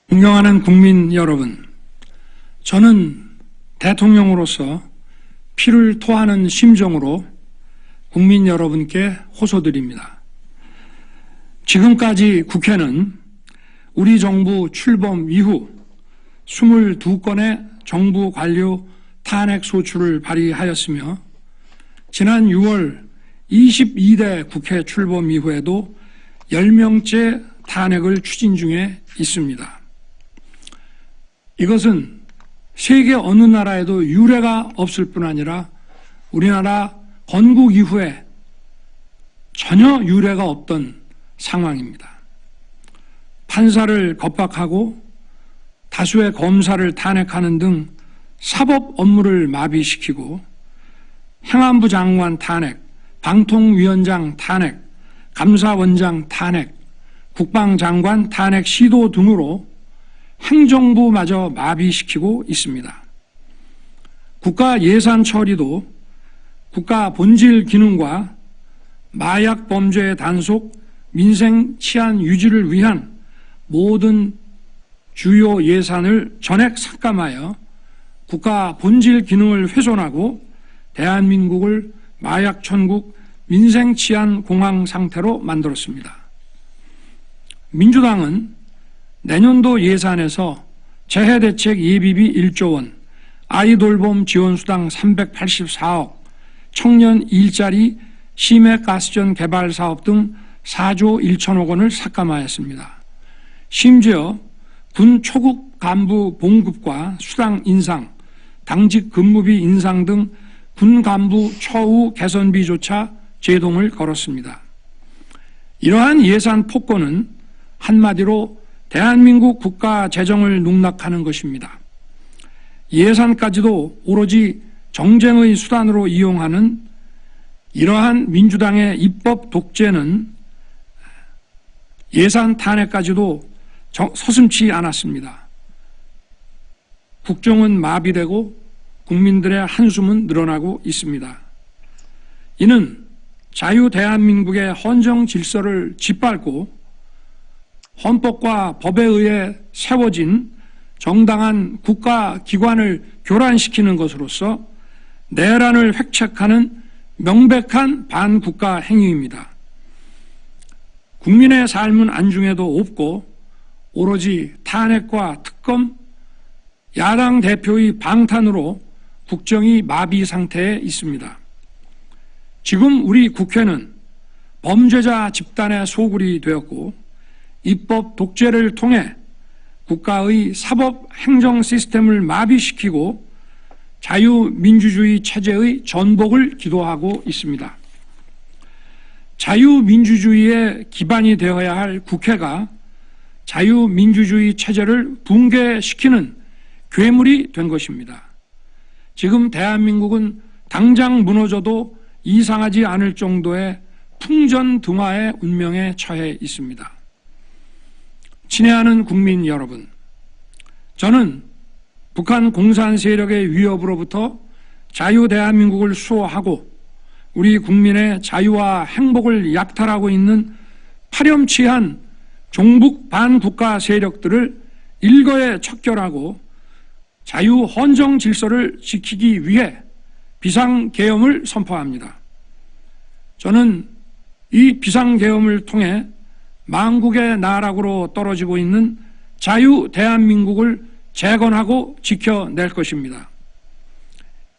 존경하는 국민 여러분, 저는 대통령으로서 피를 토하는 심정으로 국민 여러분께 호소드립니다. 지금까지 국회는 우리 정부 출범 이후 22건의 정부 관료 탄핵 소추를 발의하였으며 지난 6월 22대 국회 출범 이후에도 10명째 탄핵을 추진 중에 있습니다. 이것은 세계 어느 나라에도 유례가 없을 뿐 아니라 우리나라 건국 이후에 전혀 유례가 없던 상황입니다. 판사를 겁박하고 다수의 검사를 탄핵하는 등 사법 업무를 마비시키고 행안부 장관 탄핵, 방통위원장 탄핵, 감사원장 탄핵, 국방장관 탄핵 시도 등으로 행정부마저 마비시키고 있습니다. 국가 예산 처리도 국가 본질 기능과 마약 범죄 단속, 민생 치안 유지를 위한 모든 주요 예산을 전액 삭감하여 국가 본질 기능을 훼손하고 대한민국을 마약 천국, 민생 치안 공황 상태로 만들었습니다. 민주당은 내년도 예산에서 재해대책 예비비 1조 원, 아이돌봄 지원수당 384억, 청년 일자리 심해가스전 개발 사업 등 4조 1천억 원을 삭감하였습니다. 심지어 군 초급 간부 봉급과 수당 인상, 당직 근무비 인상 등 군 간부 처우 개선비조차 제동을 걸었습니다. 이러한 예산 폭거는 한마디로 대한민국 국가 재정을 농락하는 것입니다. 예산까지도 오로지 정쟁의 수단으로 이용하는 이러한 민주당의 입법 독재는 예산 탄핵까지도 서슴지 않았습니다. 국정은 마비되고 국민들의 한숨은 늘어나고 있습니다. 이는 자유 대한민국의 헌정 질서를 짓밟고 헌법과 법에 의해 세워진 정당한 국가기관을 교란시키는 것으로서 내란을 획책하는 명백한 반국가 행위입니다. 국민의 삶은 안중에도 없고 오로지 탄핵과 특검, 야당 대표의 방탄으로 국정이 마비 상태에 있습니다. 지금 우리 국회는 범죄자 집단의 소굴이 되었고 입법 독재를 통해 국가의 사법 행정 시스템을 마비시키고 자유민주주의 체제의 전복을 기도하고 있습니다. 자유민주주의의 기반이 되어야 할 국회가 자유민주주의 체제를 붕괴시키는 괴물이 된 것입니다. 지금 대한민국은 당장 무너져도 이상하지 않을 정도의 풍전등화의 운명에 처해 있습니다. 친애하는 국민 여러분, 저는 북한 공산 세력의 위협으로부터 자유 대한민국을 수호하고 우리 국민의 자유와 행복을 약탈하고 있는 파렴치한 종북 반국가 세력들을 일거에 척결하고 자유 헌정 질서를 지키기 위해 비상계엄을 선포합니다. 저는 이 비상계엄을 통해 망국의 나락으로 떨어지고 있는 자유 대한민국을 재건하고 지켜낼 것입니다.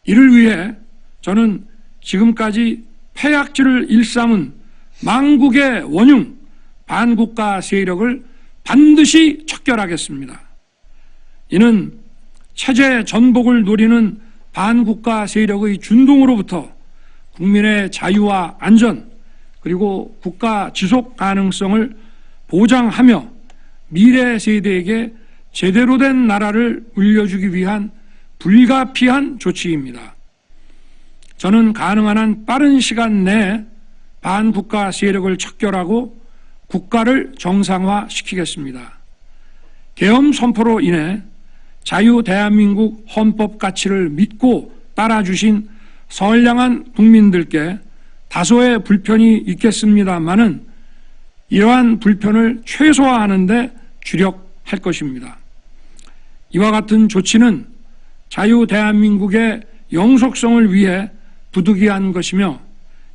이를 위해 저는 지금까지 패약질을 일삼은 망국의 원흉 반국가 세력을 반드시 척결하겠습니다. 이는 체제 전복을 노리는 반국가 세력의 준동으로부터 국민의 자유와 안전 그리고 국가 지속 가능성을 보장하며 미래 세대에게 제대로 된 나라를 물려주기 위한 불가피한 조치입니다. 저는 가능한 한 빠른 시간 내에 반국가 세력을 척결하고 국가를 정상화시키겠습니다. 계엄 선포로 인해 자유 대한민국 헌법 가치를 믿고 따라주신 선량한 국민들께 다소의 불편이 있겠습니다마는 이러한 불편을 최소화하는 데 주력할 것입니다. 이와 같은 조치는 자유 대한민국의 영속성을 위해 부득이한 것이며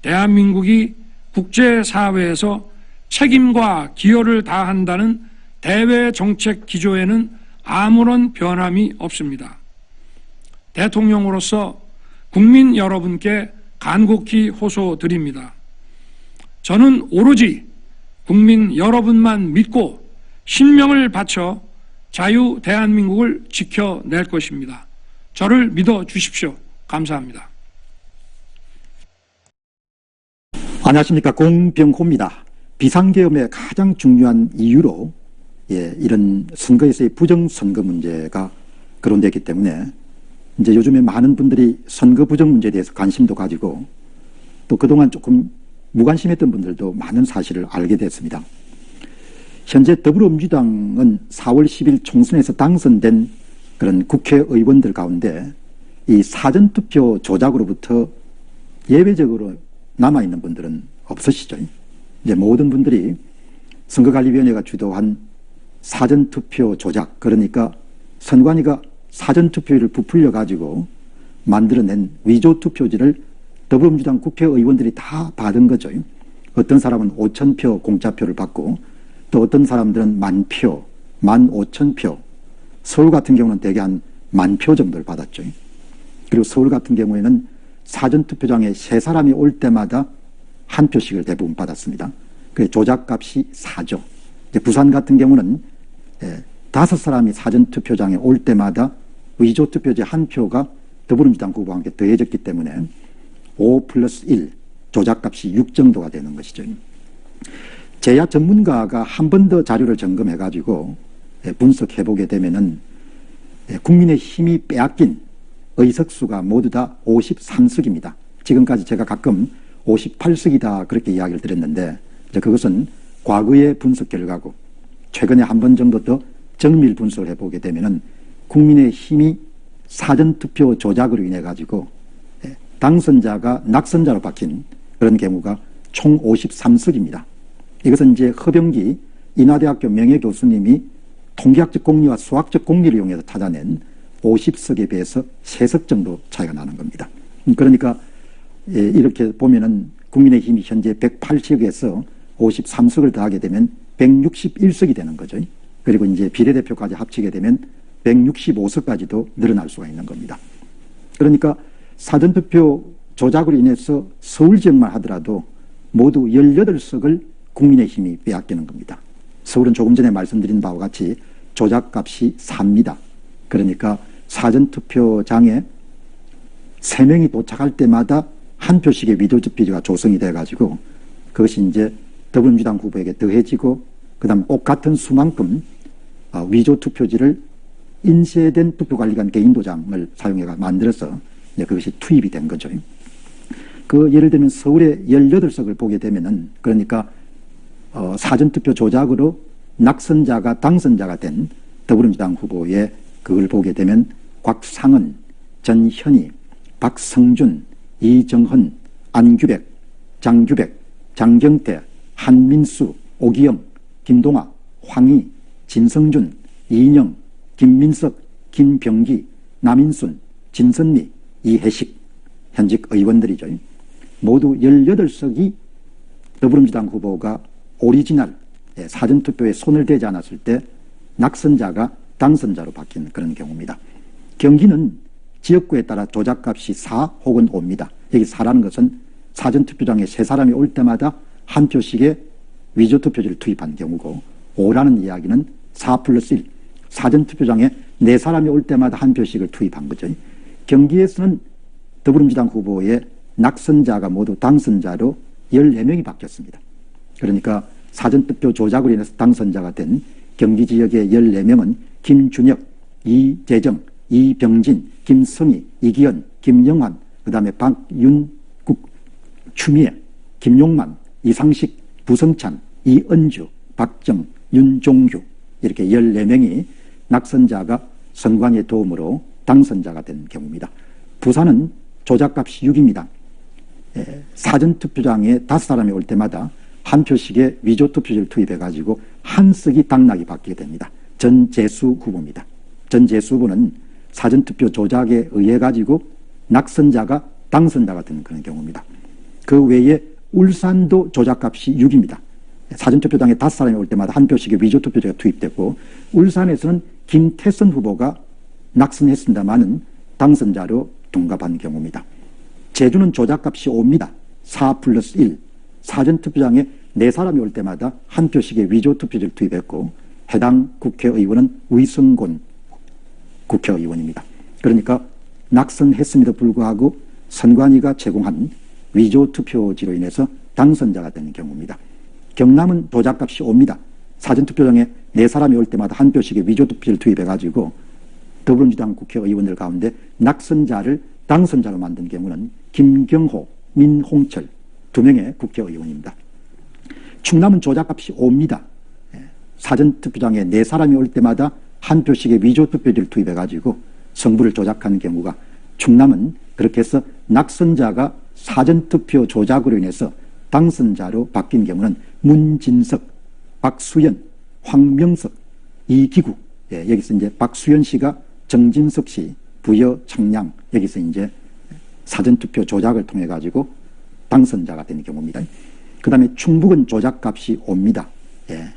대한민국이 국제사회에서 책임과 기여를 다한다는 대외 정책 기조에는 아무런 변함이 없습니다. 대통령으로서 국민 여러분께 간곡히 호소드립니다. 저는 오로지 국민 여러분만 믿고 신명을 바쳐 자유 대한민국을 지켜낼 것입니다. 저를 믿어 주십시오. 감사합니다. 안녕하십니까. 공병호입니다. 비상계엄의 가장 중요한 이유로 이런 선거에서의 부정선거 문제가 거론되기 때문에 이제 요즘에 많은 분들이 선거 부정 문제에 대해서 관심도 가지고 또 그동안 조금 무관심했던 분들도 많은 사실을 알게 됐습니다. 현재 더불어민주당은 4월 10일 총선에서 당선된 그런 국회의원들 가운데 이 사전투표 조작으로부터 예외적으로 남아있는 분들은 없으시죠. 이제 모든 분들이 선거관리위원회가 주도한 사전투표 조작, 그러니까 선관위가 사전투표율을 부풀려 가지고 만들어낸 위조투표지를 더불어민주당 국회의원들이 다 받은 거죠. 어떤 사람은 5,000표 공짜표를 받고 또 어떤 사람들은 10,000표, 15,000표, 서울 같은 경우는 대개 한 10,000표 정도를 받았죠. 그리고 서울 같은 경우에는 사전투표장에 3사람이 올 때마다 한 표씩을 대부분 받았습니다. 그 조작값이 4조. 이제 부산 같은 경우는 5사람이 사전투표장에 올 때마다 위조투표지 한 표가 더불어민주당 후보와 함께 더해졌기 때문에 5+1 조작값이 6 정도가 되는 것이죠. 제야 전문가가 한 번 더 자료를 점검해 가지고 분석해 보게 되면은 국민의 힘이 빼앗긴 의석수가 모두 다 53석입니다. 지금까지 제가 가끔 58석이다 그렇게 이야기를 드렸는데 이제 그것은 과거의 분석 결과고 최근에 한 번 정도 더 정밀 분석을 해보게 되면은 국민의 힘이 사전투표 조작으로 인해 가지고 당선자가 낙선자로 바뀐 그런 경우가 총 53석입니다. 이것은 이제 허병기 인하대학교 명예교수님이 통계학적 공리와 수학적 공리를 이용해서 찾아낸 50석에 비해서 3석 정도 차이가 나는 겁니다. 그러니까 이렇게 보면은 국민의힘이 현재 180석에서 53석을 더하게 되면 161석이 되는 거죠. 그리고 이제 비례대표까지 합치게 되면 165석까지도 늘어날 수가 있는 겁니다. 그러니까 사전투표 조작으로 인해서 서울 지역만 하더라도 모두 18석을 국민의힘이 빼앗기는 겁니다. 서울은 조금 전에 말씀드린 바와 같이 조작값이 4입니다. 그러니까 사전투표장에 3명이 도착할 때마다 한 표씩의 위조투표지가 조성이 돼가지고 그것이 이제 더불어민주당 후보에게 더해지고 그 다음 똑같은 수만큼 위조투표지를 인쇄된 투표관리관 개인도장을 사용해 만들어서 이제 그것이 투입이 된 거죠. 그 예를 들면 서울의 18석을 보게 되면은 그러니까 사전투표 조작으로 낙선자가 당선자가 된 더불어민주당 후보의 그걸 보게 되면 곽상은, 전현희, 박성준, 이정헌, 안규백, 장규백, 장경태, 한민수, 오기영, 김동아, 황희, 진성준, 이인영, 김민석, 김병기, 남인순, 진선미, 이해식 현직 의원들이죠. 모두 18석이 더불어민주당 후보가 오리지널 사전투표에 손을 대지 않았을 때 낙선자가 당선자로 바뀐 그런 경우입니다. 경기는 지역구에 따라 조작값이 4 혹은 5입니다. 여기 4라는 것은 사전투표장에 3사람이 올 때마다 한 표씩의 위조투표지를 투입한 경우고 5라는 이야기는 4+1 사전투표장에 4사람이 올 때마다 한 표씩을 투입한 거죠. 경기에서는 더불어민주당 후보의 낙선자가 모두 당선자로 14명이 바뀌었습니다. 그러니까 사전투표 조작으로 인해서 당선자가 된 경기 지역의 14명은 김준혁, 이재정, 이병진, 김성희, 이기현, 김영환, 그 다음에 박윤국, 추미애, 김용만, 이상식, 부성찬, 이은주, 박정, 윤종규 이렇게 14명이 낙선자가 선관위의 도움으로 당선자가 된 경우입니다. 부산은 조작값이 6입니다. 사전투표장에 5사람이 올 때마다 한 표씩의 위조투표지를 투입해가지고 한 석이 당락이 바뀌게 됩니다. 전재수 후보입니다. 전 재수 후보는 사전투표 조작에 의해 가지고 낙선자가 당선자가 되는 그런 경우입니다. 그 외에 울산도 조작값이 6입니다. 사전투표장에 5사람이 올 때마다 한 표씩의 위조투표제가 투입됐고, 울산에서는 김태선 후보가 낙선했습니다마는 당선자로 둔갑한 경우입니다. 제주는 조작값이 5입니다. 4 플러스 1. 사전투표장에 4사람이 올 때마다 한 표씩의 위조투표제를 투입했고, 해당 국회의원은 위성곤 국회의원입니다. 그러니까 낙선했음에도 불구하고 선관위가 제공한 위조투표지로 인해서 당선자가 되는 경우입니다. 경남은 조작값이 5입니다. 사전투표장에 4사람이 올 때마다 한 표씩의 위조투표지를 투입해가지고 더불어민주당 국회의원들 가운데 낙선자를 당선자로 만든 경우는 김경호, 민홍철 2명의 국회의원입니다. 충남은 조작값이 5입니다. 사전투표장에 4사람이 올 때마다 한 표씩의 위조투표지를 투입해가지고 성부를 조작하는 경우가, 충남은 그렇게 해서 낙선자가 사전투표 조작으로 인해서 당선자로 바뀐 경우는 문진석, 박수연, 황명석, 이기구, 여기서 이제 박수연 씨가 정진석 씨, 부여 청량, 여기서 이제 사전투표 조작을 통해 가지고 당선자가 되는 경우입니다. 그 다음에 충북은 조작값이 5입니다.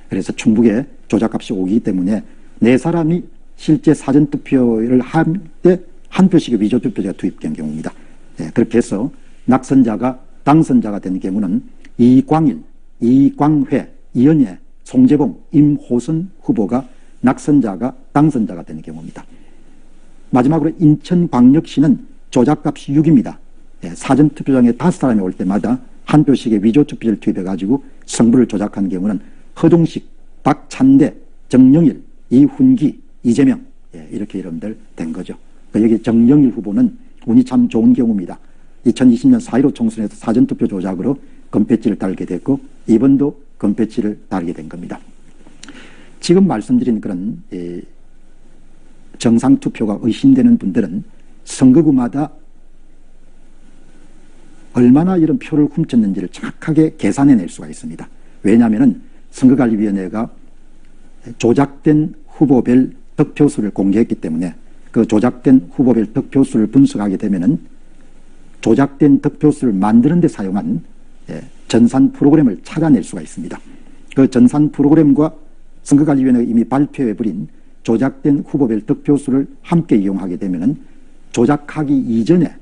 그래서 충북에 조작값이 5이기 때문에 4사람이 실제 사전투표를 할 때 한 표씩의 위조투표제가 투입된 경우입니다. 그렇게 해서 낙선자가 당선자가 되는 경우는 이광일, 이광회, 이연예, 송재봉, 임호선 후보가 낙선자가 당선자가 되는 경우입니다. 마지막으로 인천광역시는 조작값이 6입니다. 사전투표장에 5사람이 올 때마다 한 표씩의 위조투표를 투입해가지고 성부를 조작한 경우는 허동식, 박찬대, 정영일, 이훈기, 이재명, 이렇게 여러분들 된 거죠. 여기 정영일 후보는 운이 참 좋은 경우입니다. 2020년 4.15 총선에서 사전투표 조작으로 금패치를 달게 됐고, 이번도 금패치를 달게 된 겁니다. 지금 말씀드린 그런 정상투표가 의심되는 분들은 선거구마다 얼마나 이런 표를 훔쳤는지를 정확하게 계산해낼 수가 있습니다. 왜냐하면 선거관리위원회가 조작된 후보별 득표수를 공개했기 때문에 그 조작된 후보별 득표수를 분석하게 되면은 조작된 득표수를 만드는 데 사용한 전산 프로그램을 찾아낼 수가 있습니다. 그 전산 프로그램과 선거관리위원회가 이미 발표해버린 조작된 후보별 득표수를 함께 이용하게 되면은 조작하기 이전에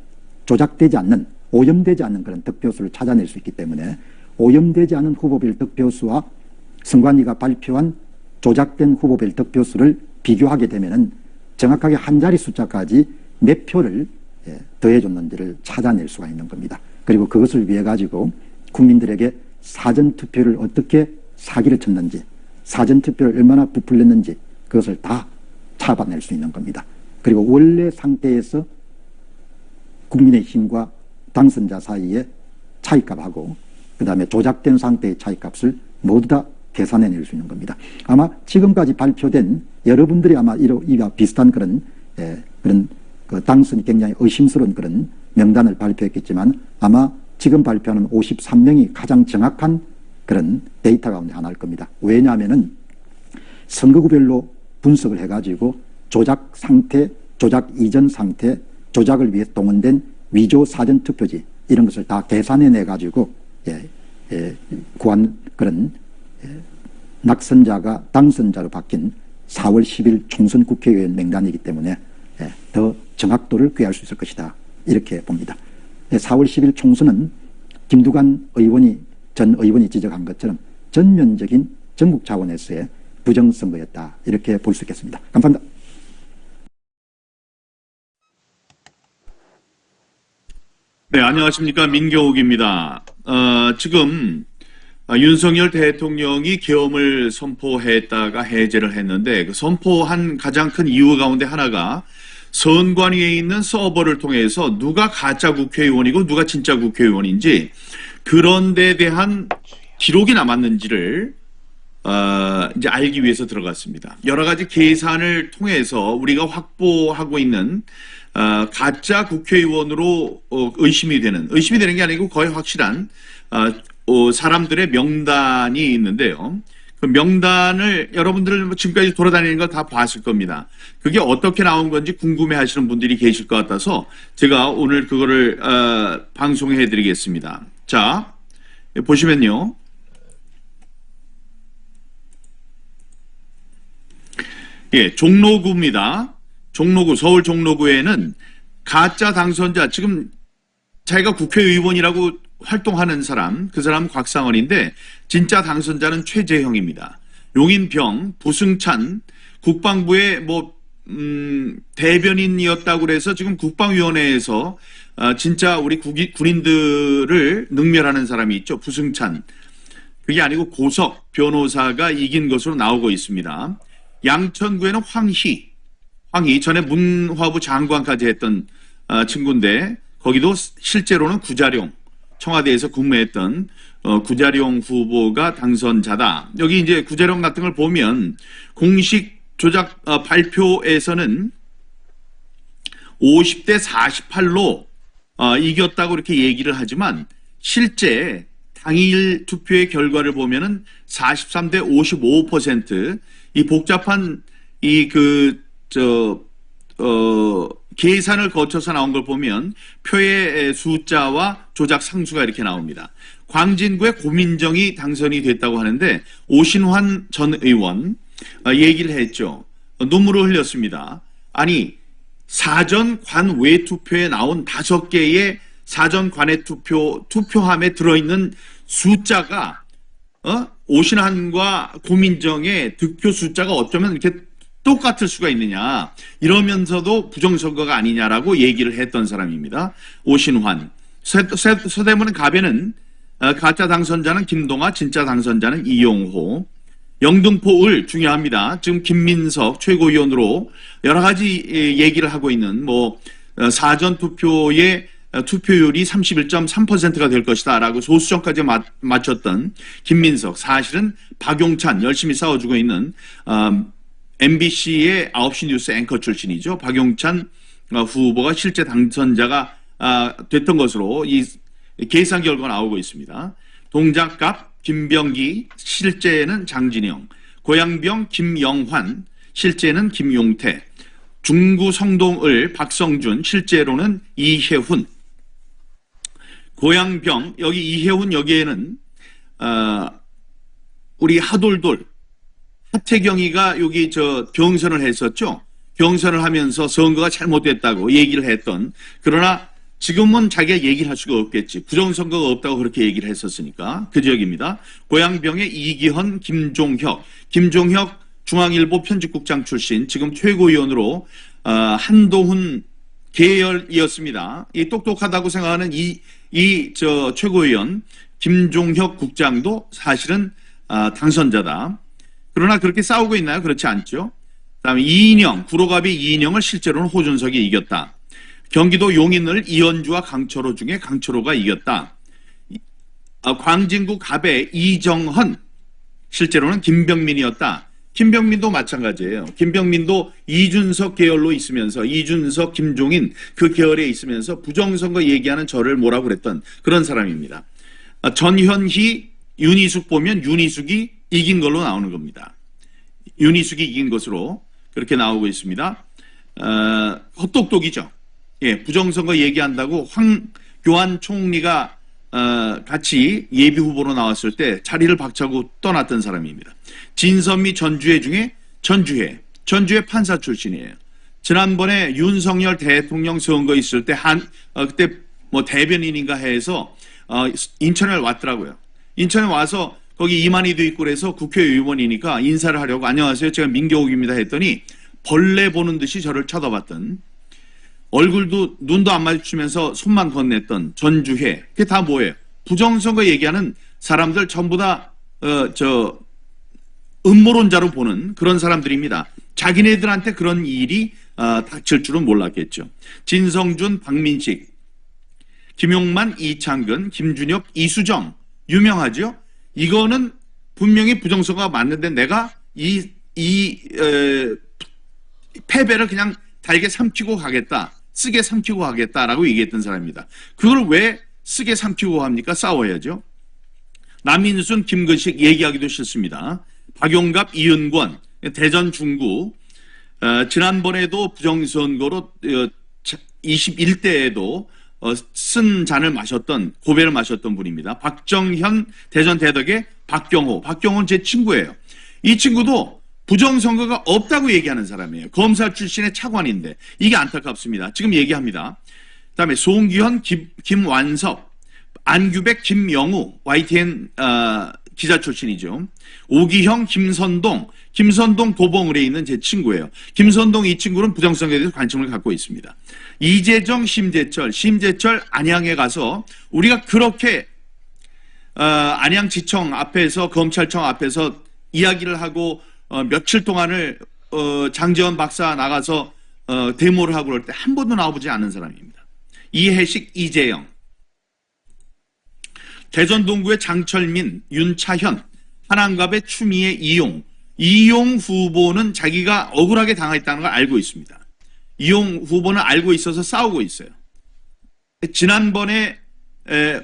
조작되지 않는, 오염되지 않는 그런 득표수를 찾아낼 수 있기 때문에 오염되지 않은 후보별 득표수와 선관위가 발표한 조작된 후보별 득표수를 비교하게 되면은 정확하게 한 자리 숫자까지 몇 표를 더해줬는지를 찾아낼 수가 있는 겁니다. 그리고 그것을 위해 가지고 국민들에게 사전투표를 어떻게 사기를 쳤는지, 사전투표를 얼마나 부풀렸는지 그것을 다 잡아낼 수 있는 겁니다. 그리고 원래 상태에서 국민의힘과 당선자 사이의 차이값하고 그 다음에 조작된 상태의 차이값을 모두 다 계산해낼 수 있는 겁니다. 아마 지금까지 발표된 여러분들이 아마 이와 비슷한 그런 그 당선이 굉장히 의심스러운 그런 명단을 발표했겠지만 아마 지금 발표하는 53명이 가장 정확한 그런 데이터 가운데 하나일 겁니다. 왜냐하면은 선거구별로 분석을 해가지고 조작 상태, 조작 이전 상태, 조작을 위해 동원된 위조 사전투표지 이런 것을 다 계산해내 가지고 구한 그런 낙선자가 당선자로 바뀐 4월 10일 총선 국회의원 명단이기 때문에 더 정확도를 꾀할 수 있을 것이다. 이렇게 봅니다. 4월 10일 총선은 김두관 전 의원이 지적한 것처럼 전면적인 전국 차원에서의 부정선거였다. 이렇게 볼 수 있겠습니다. 감사합니다. 네, 안녕하십니까. 민경욱입니다. 지금 윤석열 대통령이 계엄을 선포했다가 해제를 했는데 그 선포한 가장 큰 이유 가운데 하나가 선관위에 있는 서버를 통해서 누가 가짜 국회의원이고 누가 진짜 국회의원인지 그런 데 대한 기록이 남았는지를 이제 알기 위해서 들어갔습니다. 여러 가지 계산을 통해서 우리가 확보하고 있는 가짜 국회의원으로 의심이 되는 게 아니고 거의 확실한 사람들의 명단이 있는데요. 그 명단을 여러분들 지금까지 돌아다니는 걸 다 봤을 겁니다. 그게 어떻게 나온 건지 궁금해 하시는 분들이 계실 것 같아서 제가 오늘 그거를 방송해 드리겠습니다. 자, 보시면요. 예, 종로구입니다. 종로구, 서울 종로구에는 가짜 당선자, 지금 자기가 국회의원이라고 활동하는 사람, 그 사람은 곽상원인데 진짜 당선자는 최재형입니다. 용인병, 부승찬, 국방부의 대변인이었다고 그래서 지금 국방위원회에서 진짜 우리 군인들을 능멸하는 사람이 있죠. 부승찬. 그게 아니고 고석 변호사가 이긴 것으로 나오고 있습니다. 양천구에는 황희 전에 문화부 장관까지 했던 친구인데 거기도 실제로는 구자룡, 청와대에서 근무했던 구자룡 후보가 당선자다. 여기 이제 구자룡 같은 걸 보면 공식 조작 발표에서는 50대 48로 이겼다고 이렇게 얘기를 하지만 실제 당일 투표의 결과를 보면은 43대 55%, 이 복잡한 계산을 거쳐서 나온 걸 보면 표의 숫자와 조작 상수가 이렇게 나옵니다. 광진구의 고민정이 당선이 됐다고 하는데 오신환 전 의원 얘기를 했죠. 눈물을 흘렸습니다. 아니, 사전 관외 투표에 나온 5개의 사전 관외 투표함에 들어있는 숫자가 오신환과 고민정의 득표 숫자가 어쩌면 이렇게 똑같을 수가 있느냐, 이러면서도 부정선거가 아니냐라고 얘기를 했던 사람입니다. 오신환. 서대문 갑에는 가짜 당선자는 김동아, 진짜 당선자는 이용호. 영등포을 중요합니다. 지금 김민석 최고위원으로 여러 가지 얘기를 하고 있는 사전 투표의 투표율이 31.3%가 될 것이다 라고 소수점까지 맞췄던 김민석, 사실은 박용찬 열심히 싸워주고 있는 MBC의 9시 뉴스 앵커 출신이죠. 박용찬 후보가 실제 당선자가 됐던 것으로 이 계산 결과가 나오고 있습니다. 동작갑 김병기, 실제는 장진영, 고양병 김영환, 실제는 김용태, 중구 성동을 박성준, 실제로는 이혜훈. 고양병, 여기 이혜훈 여기에는 우리 하돌돌 하태경이가 여기 경선을 했었죠. 경선을 하면서 선거가 잘못됐다고 얘기를 했던, 그러나 지금은 자기가 얘기를 할 수가 없겠지. 부정선거가 없다고 그렇게 얘기를 했었으니까. 그 지역입니다. 고양병의 이기헌, 김종혁 중앙일보 편집국장 출신, 지금 최고위원으로 한동훈 계열이었습니다. 이 똑똑하다고 생각하는 최고위원 김종혁 국장도 사실은 당선자다. 그러나 그렇게 싸우고 있나요? 그렇지 않죠. 그다음에 이인영, 구로갑의 이인영을 실제로는 호준석이 이겼다. 경기도 용인을 이현주와 강철호 중에 강철호가 이겼다. 광진구 갑의 이정헌, 실제로는 김병민이었다. 김병민도 마찬가지예요. 김병민도 이준석 계열로 있으면서, 이준석, 김종인 그 계열에 있으면서 부정선거 얘기하는 저를 뭐라고 그랬던 그런 사람입니다. 전현희, 윤희숙 보면 윤희숙이 이긴 걸로 나오는 겁니다. 윤희숙이 이긴 것으로 그렇게 나오고 있습니다. 헛똑똑이죠. 예, 부정선거 얘기한다고 황교안 총리가 같이 예비 후보로 나왔을 때 자리를 박차고 떠났던 사람입니다. 진선미 전주회 중에 전주회 판사 출신이에요. 지난번에 윤석열 대통령 선거 있을 때 그때 대변인인가 해서 인천에 왔더라고요. 인천에 와서 거기 이만희도 있고 그래서 국회의원이니까 인사를 하려고 안녕하세요, 제가 민경욱입니다 했더니 벌레 보는 듯이 저를 쳐다봤던, 얼굴도 눈도 안 마주치면서 손만 건넸던 전주회. 그게 다 뭐예요? 부정선거 얘기하는 사람들 전부 다 음모론자로 보는 그런 사람들입니다. 자기네들한테 그런 일이 닥칠 줄은 몰랐겠죠. 진성준, 박민식, 김용만, 이창근, 김준혁, 이수정 유명하죠. 이거는 분명히 부정선거가 맞는데 내가 패배를 그냥 달게 삼키고 가겠다, 쓰게 삼키고 가겠다라고 얘기했던 사람입니다. 그걸 왜 쓰게 삼키고 합니까? 싸워야죠. 남인순, 김근식 얘기하기도 싫습니다. 박용갑, 이은권, 대전 중구, 지난번에도 부정선거로 21대에도 쓴 잔을 마셨던, 고배를 마셨던 분입니다. 박정현 대전 대덕의 박경호는 제 친구예요. 이 친구도 부정선거가 없다고 얘기하는 사람이에요. 검사 출신의 차관인데 이게 안타깝습니다. 지금 얘기합니다. 그다음에 송기현, 김완석, 안규백, 김영우, YTN 기자 출신이죠. 오기형, 김선동 도봉을에 있는 제 친구예요. 김선동 이 친구는 부정선거에 대해서 관심을 갖고 있습니다. 이재정, 심재철 안양에 가서 우리가 그렇게 안양지청 앞에서 검찰청 앞에서 이야기를 하고 며칠 동안을 장재원 박사 나가서 데모를 하고 그럴 때 한 번도 나와보지 않은 사람입니다. 이해식, 이재영, 대전 동구의 장철민, 윤차현, 한안갑의 추미애, 이용 후보는 자기가 억울하게 당했다는 걸 알고 있습니다. 이용 후보는 알고 있어서 싸우고 있어요. 지난번에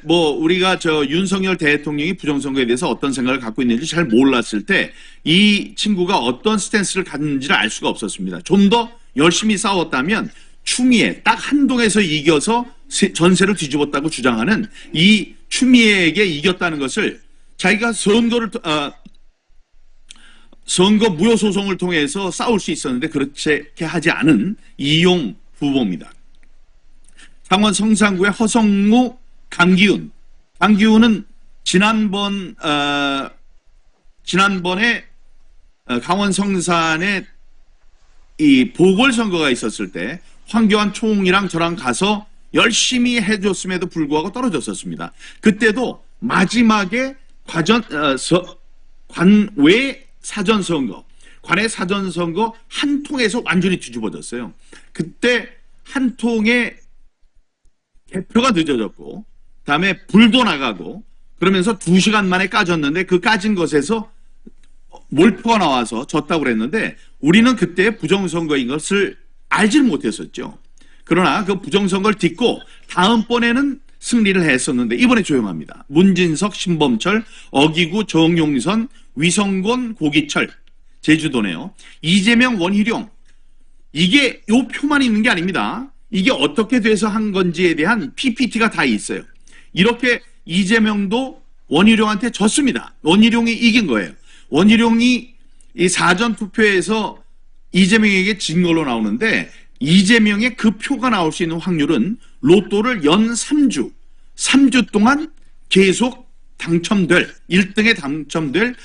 우리가 윤석열 대통령이 부정선거에 대해서 어떤 생각을 갖고 있는지 잘 몰랐을 때 이 친구가 어떤 스탠스를 갖는지를 알 수가 없었습니다. 좀 더 열심히 싸웠다면 추미애 딱 한동에서 이겨서 전세를 뒤집었다고 주장하는 이 추미애에게 이겼다는 것을 자기가 선거 무효 소송을 통해서 싸울 수 있었는데 그렇게 하지 않은 이용 후보입니다. 창원 성산구의 허성무, 강기훈은 지난번에 강원 성산에 이 보궐선거가 있었을 때 황교안 총이랑 저랑 가서 열심히 해줬음에도 불구하고 떨어졌었습니다. 그때도 마지막에 관외 사전선거 한 통에서 완전히 뒤집어졌어요. 그때 한 통에 개표가 늦어졌고 그다음에 불도 나가고 그러면서 2시간 만에 까졌는데 그 까진 것에서 몰표가 나와서 졌다고 그랬는데 우리는 그때 부정선거인 것을 알지를 못했었죠. 그러나 그 부정선거를 딛고 다음번에는 승리를 했었는데 이번에 조용합니다. 문진석, 신범철, 어기구, 정용선, 위성곤, 고기철, 제주도네요. 이재명, 원희룡, 이게 요 표만 있는 게 아닙니다. 이게 어떻게 돼서 한 건지에 대한 PPT가 다 있어요. 이렇게 이재명도 원희룡한테 졌습니다. 원희룡이 이긴 거예요. 원희룡이 이 사전투표에서 이재명에게 진 걸로 나오는데 이재명의 그 표가 나올 수 있는 확률은 로또를 연 3주 동안 계속 1등에 당첨될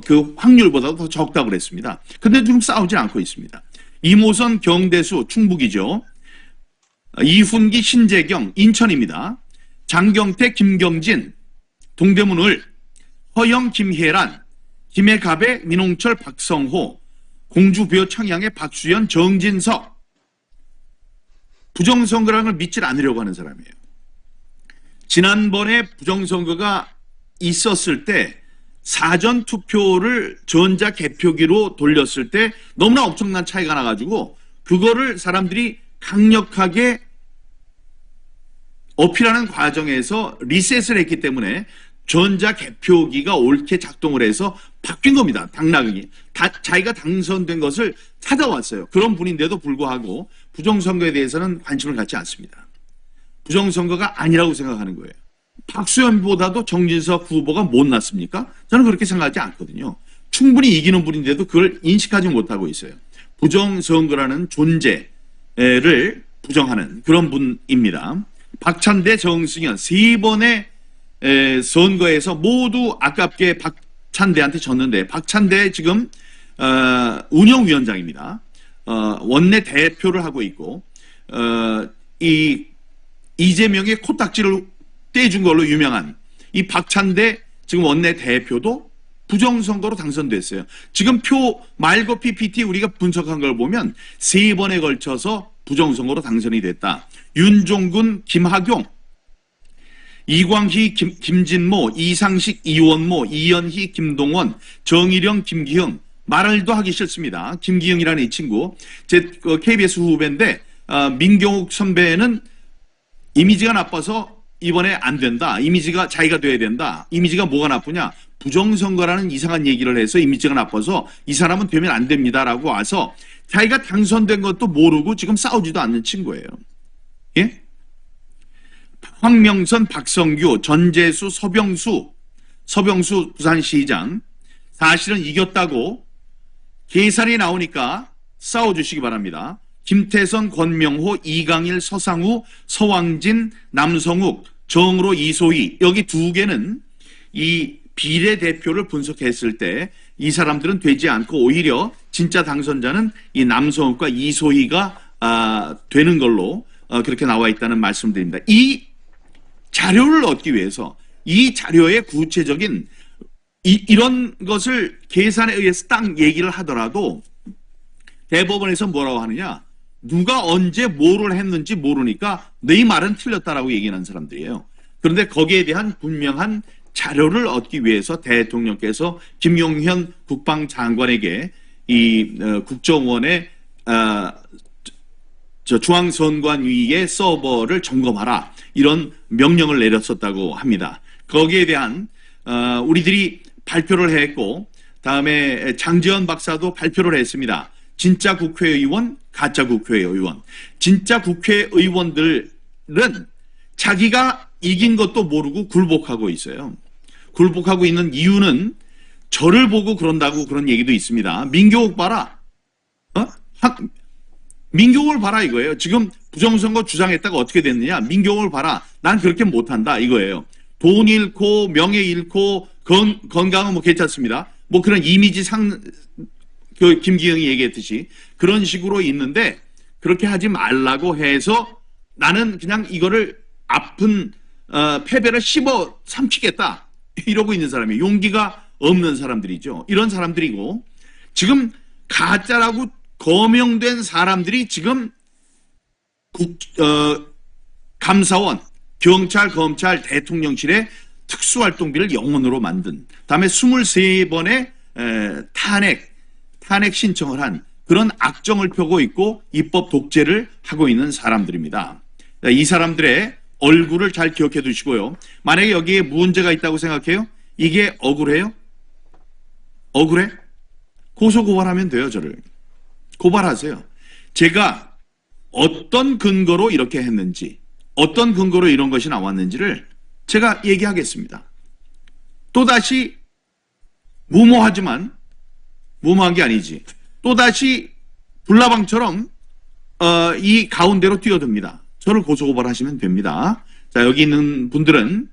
그 확률보다도 더 적다고 그랬습니다. 근데 지금 싸우지 않고 있습니다. 이모선, 경대수, 충북이죠. 이훈기, 신재경, 인천입니다. 장경태, 김경진, 동대문을, 허영, 김혜란, 김해갑의 민홍철, 박성호, 공주부여 청양의 박수현, 정진석. 부정선거라는 걸 믿질 않으려고 하는 사람이에요. 지난번에 부정선거가 있었을 때 사전투표를 전자개표기로 돌렸을 때 너무나 엄청난 차이가 나가지고 그거를 사람들이 강력하게 어필하는 과정에서 리셋을 했기 때문에 전자개표기가 옳게 작동을 해서 바뀐 겁니다. 당락이. 자기가 당선된 것을 찾아왔어요. 그런 분인데도 불구하고 부정선거에 대해서는 관심을 갖지 않습니다. 부정선거가 아니라고 생각하는 거예요. 박수현보다도 정진석 후보가 못났습니까? 저는 그렇게 생각하지 않거든요. 충분히 이기는 분인데도 그걸 인식하지 못하고 있어요. 부정선거라는 존재를 부정하는 그런 분입니다. 박찬대, 정승현 3번의 선거에서 모두 아깝게 박찬대한테 졌는데 박찬대 지금 운영위원장입니다. 원내 대표를 하고 있고 이재명의 코딱지를 떼준 걸로 유명한 이 박찬대 지금 원내 대표도 부정선거로 당선됐어요. 지금 표 말고 PPT 우리가 분석한 걸 보면 3번에 걸쳐서 부정선거로 당선이 됐다. 윤종군, 김학용, 이광희, 김진모, 이상식, 이원모, 이연희, 김동원, 정일영, 김기흥. 말도 하기 싫습니다. 김기흥이라는 이 친구. 제 KBS 후배인데 민경욱 선배는 이미지가 나빠서 이번에 안 된다. 이미지가 자기가 돼야 된다. 이미지가 뭐가 나쁘냐? 부정선거라는 이상한 얘기를 해서 이미지가 나빠서 이 사람은 되면 안 됩니다라고 와서 자기가 당선된 것도 모르고 지금 싸우지도 않는 친구예요. 예? 황명선, 박성규, 전재수, 서병수 부산시장 사실은 이겼다고 계산이 나오니까 싸워주시기 바랍니다. 김태선, 권명호, 이강일, 서상우, 서왕진, 남성욱, 정으로 이소희 여기 두 개는 이 비례대표를 분석했을 때 이 사람들은 되지 않고 오히려 진짜 당선자는 이 남성욱과 이소희가 되는 걸로 그렇게 나와 있다는 말씀드립니다. 이 자료를 얻기 위해서 이 자료의 구체적인 이런 것을 계산에 의해서 딱 얘기를 하더라도 대법원에서 뭐라고 하느냐, 누가 언제 뭐를 했는지 모르니까 네 말은 틀렸다라고 얘기하는 사람들이에요. 그런데 거기에 대한 분명한 자료를 얻기 위해서 대통령께서 김용현 국방장관에게 이 국정원의 중앙선관위의 서버를 점검하라 이런 명령을 내렸었다고 합니다. 거기에 대한 우리들이 발표를 했고 다음에 장지현 박사도 발표를 했습니다. 진짜 국회의원, 가짜 국회의원. 진짜 국회의원들은 자기가 이긴 것도 모르고 굴복하고 있어요. 굴복하고 있는 이유는 저를 보고 그런다고 그런 얘기도 있습니다. 민교옥 봐라. 민교옥을 봐라 이거예요. 지금 부정선거 주장했다가 어떻게 됐느냐. 민교옥을 봐라. 난 그렇게 못한다 이거예요. 돈 잃고 명예 잃고 건강은 뭐 괜찮습니다. 뭐 그런 이미지 그 김기영이 얘기했듯이 그런 식으로 있는데 그렇게 하지 말라고 해서 나는 그냥 이거를 아픈 패배를 씹어 삼키겠다 이러고 있는 사람이에요. 용기가 없는 사람들이죠. 이런 사람들이고 지금 가짜라고 거명된 사람들이 지금 감사원, 경찰, 검찰, 대통령실의 특수활동비를 영원으로 만든 다음에 23번의 탄핵 신청을 한 그런 악정을 펴고 있고 입법 독재를 하고 있는 사람들입니다. 이 사람들의 얼굴을 잘 기억해 두시고요. 만약에 여기에 문제가 있다고 생각해요? 이게 억울해요? 억울해? 고소고발하면 돼요, 저를. 고발하세요. 제가 어떤 근거로 이렇게 했는지, 어떤 근거로 이런 것이 나왔는지를 제가 얘기하겠습니다. 또다시 무모하지만, 무모한 게 아니지. 또다시 불나방처럼 이 가운데로 뛰어듭니다. 저를 고소고발하시면 됩니다. 자, 여기 있는 분들은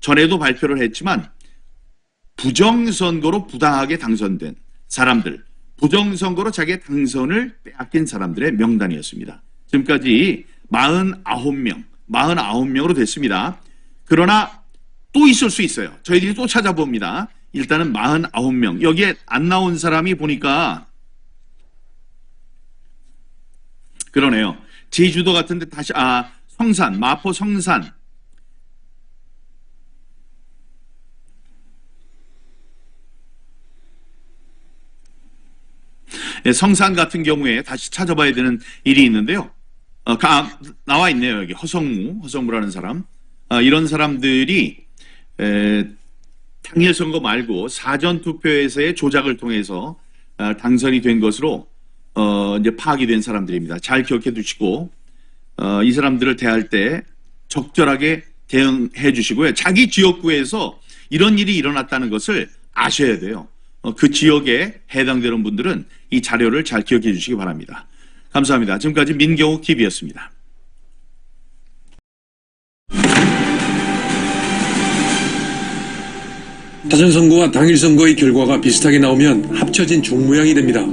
전에도 발표를 했지만 부정선거로 부당하게 당선된 사람들, 부정선거로 자기의 당선을 빼앗긴 사람들의 명단이었습니다. 지금까지 49명으로 됐습니다. 그러나 또 있을 수 있어요. 저희들이 또 찾아봅니다. 일단은 49명. 여기에 안 나온 사람이 보니까 그러네요. 제주도 같은데 다시 성산, 마포 성산. 성산 같은 경우에 다시 찾아봐야 되는 일이 있는데요. 나와 있네요. 여기 허성무라는 사람. 이런 사람들이 당일 선거 말고 사전 투표에서의 조작을 통해서 당선이 된 것으로 이제 파악이 된 사람들입니다. 잘 기억해 두시고 이 사람들을 대할 때 적절하게 대응해 주시고요. 자기 지역구에서 이런 일이 일어났다는 것을 아셔야 돼요. 그 지역에 해당되는 분들은 이 자료를 잘 기억해 주시기 바랍니다. 감사합니다. 지금까지 민경욱 TV였습니다. 사전선거와 당일선거의 결과가 비슷하게 나오면 합쳐진 종 모양이 됩니다.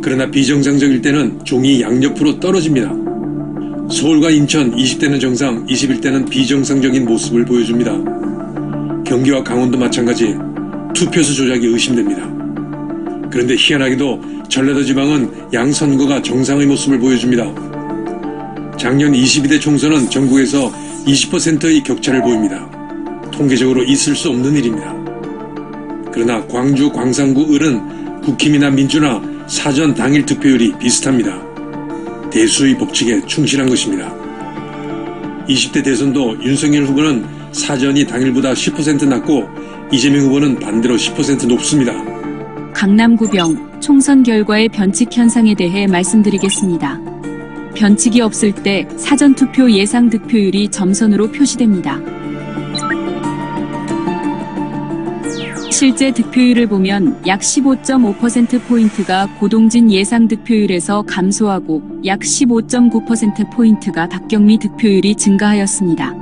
그러나 비정상적일 때는 종이 양옆으로 떨어집니다. 서울과 인천 20대는 정상, 21대는 비정상적인 모습을 보여줍니다. 경기와 강원도 마찬가지 투표수 조작이 의심됩니다. 그런데 희한하게도 전라도 지방은 양선거가 정상의 모습을 보여줍니다. 작년 22대 총선은 전국에서 20%의 격차를 보입니다. 통계적으로 있을 수 없는 일입니다. 그러나 광주, 광산구, 을은 국힘이나 민주나 사전 당일 투표율이 비슷합니다. 대수의 법칙에 충실한 것입니다. 20대 대선도 윤석열 후보는 사전이 당일보다 10% 낮고 이재명 후보는 반대로 10% 높습니다. 강남구병 총선 결과의 변칙 현상에 대해 말씀드리겠습니다. 변칙이 없을 때 사전투표 예상 득표율이 점선으로 표시됩니다. 실제 득표율을 보면 약 15.5%포인트가 고동진 예상 득표율에서 감소하고 약 15.9%포인트가 박경미 득표율이 증가하였습니다.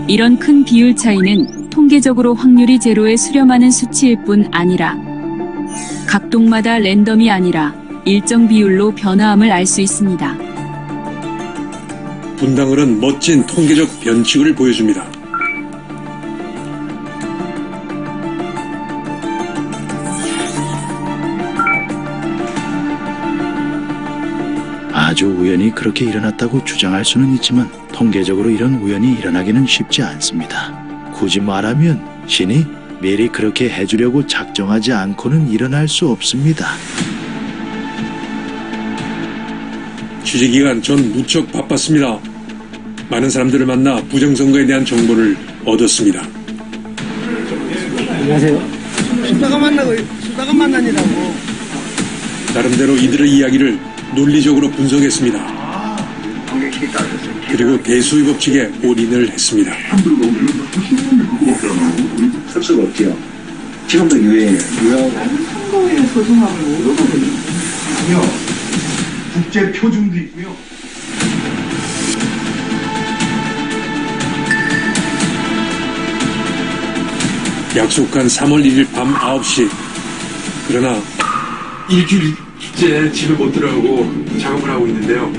이런 큰 비율 차이는 통계적으로 확률이 제로에 수렴하는 수치일 뿐 아니라 각 동마다 랜덤이 아니라 일정 비율로 변화함을 알 수 있습니다. 분당을은 멋진 통계적 변칙을 보여줍니다. 아주 우연히 그렇게 일어났다고 주장할 수는 있지만 통계적으로 이런 우연이 일어나기는 쉽지 않습니다. 굳이 말하면 신이 미리 그렇게 해주려고 작정하지 않고는 일어날 수 없습니다. 취재기간 전 무척 바빴습니다. 많은 사람들을 만나 부정선거에 대한 정보를 얻었습니다. 수다가 만나니라고. 나름대로 이들의 이야기를 논리적으로 분석했습니다. 그리고 대수의 법칙에 올인을 했습니다. 섭수가 없지요. 지금도 유예해요. 선거에 소송함을 모르거든요. 아니요. 국제 표준도 있고요. 약속한 3월 1일 밤 9시. 그러나 일주일째 집에 못 들어가고 작업을 하고 있는데요.